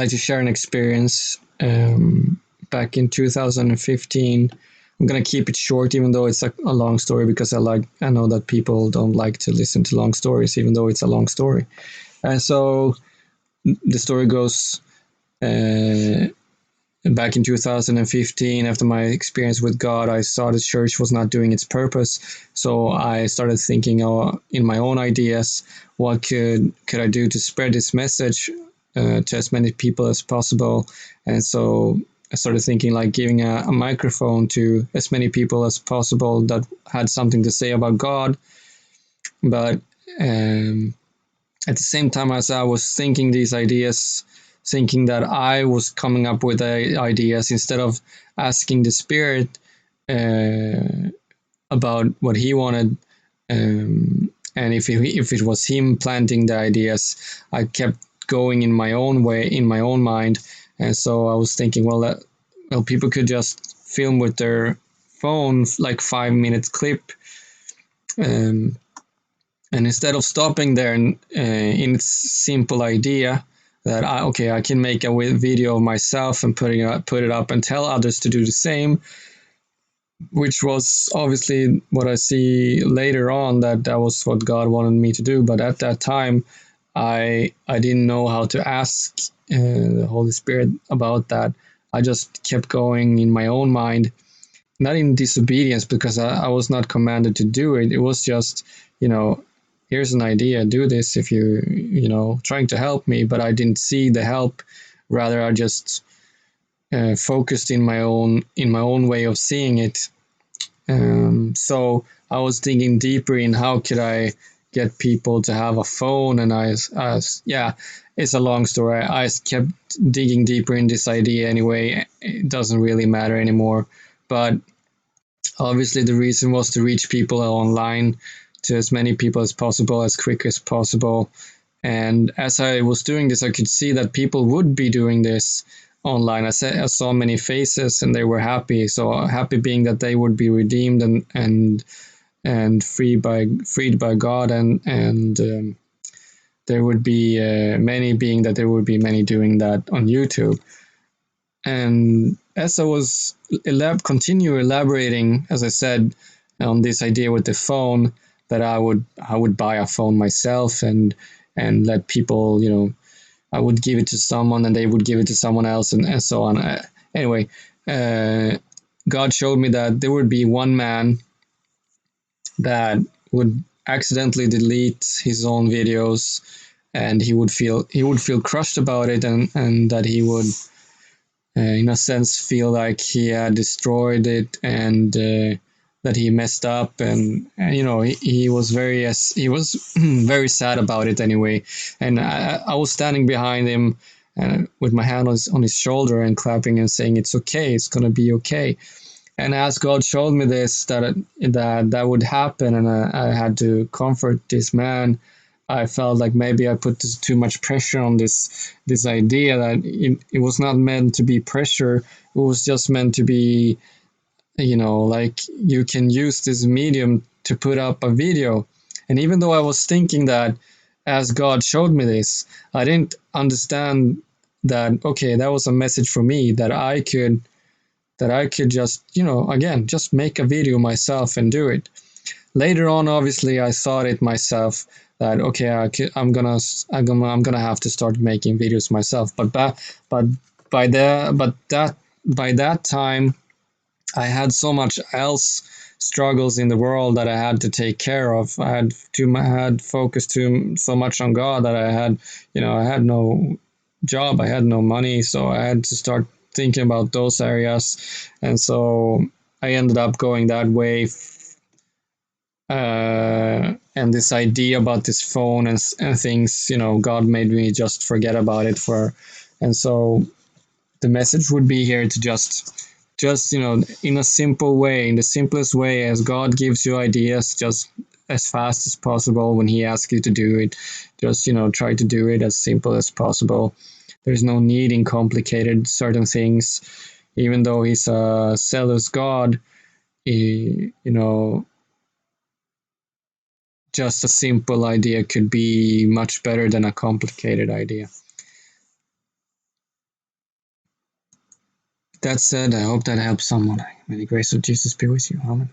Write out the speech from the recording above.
like to share an experience back in 2015. I'm gonna keep it short, even though it's a long story, because I know that people don't like to listen to long stories, even though it's a long story. And so the story goes. Back in 2015, after my experience with God, I saw the church was not doing its purpose. So I started thinking in my own ideas, what could I do to spread this message to as many people as possible? And so I started thinking like giving a microphone to as many people as possible that had something to say about God. But at the same time as I was thinking these ideas, thinking that I was coming up with ideas instead of asking the Spirit about what He wanted, and if it was Him planting the ideas, I kept going in my own way, in my own mind, and so I was thinking, well, people could just film with their phone like 5 minute clip. And instead of stopping there in its simple idea that I can make a video of myself and put it up and tell others to do the same, which was obviously what I see later on that was what God wanted me to do. But at that time, I didn't know how to ask the Holy Spirit about that. I just kept going in my own mind, not in disobedience, because I was not commanded to do it. It was just, here's an idea, do this if trying to help me, but I didn't see the help. Rather, I just focused in my own way of seeing it. So I was digging deeper in how could I get people to have a phone, and it's a long story. I kept digging deeper in this idea anyway. It doesn't really matter anymore, but obviously the reason was to reach people online, to as many people as possible, as quick as possible. And as I was doing this, I could see that people would be doing this online. I saw many faces, and they were happy. So happy being that they would be redeemed and freed by God, and there would be many, being that there would be many doing that on YouTube. And as I was continue elaborating, as I said, on this idea with the phone, that I would buy a phone myself and let people, I would give it to someone and they would give it to someone else, and so on. Anyway, God showed me that there would be one man that would accidentally delete his own videos, and he would feel crushed about it, and that he would in a sense feel like he had destroyed it, and that he messed up, and he was very sad about it anyway. And I was standing behind him with my hand on his shoulder and clapping and saying, it's okay, it's gonna be okay. And as God showed me this, that would happen, and I had to comfort this man, I felt like maybe I put too much pressure on this idea, that it was not meant to be pressure. It was just meant to be, like you can use this medium to put up a video. And even though I was thinking that, as God showed me this, I didn't understand that, okay, that was a message for me, that I could just, again, just make a video myself and do it. Later on, obviously, I thought it myself that, okay, I'm gonna have to start making videos myself. But by that time, I had so much else struggles in the world that I had to take care of. I had focused so much on God that I had no job, I had no money, so I had to start thinking about those areas, and so I ended up going that way. And this idea about this phone and things, God made me just forget about it and so the message would be here to just in a simple way, in the simplest way, as God gives you ideas, just as fast as possible. When He asks you to do it, just try to do it as simple as possible. There's no need in complicated certain things, even though He's a zealous God. Just a simple idea could be much better than a complicated idea. That said, I hope that helps someone. May the grace of Jesus be with you. Amen.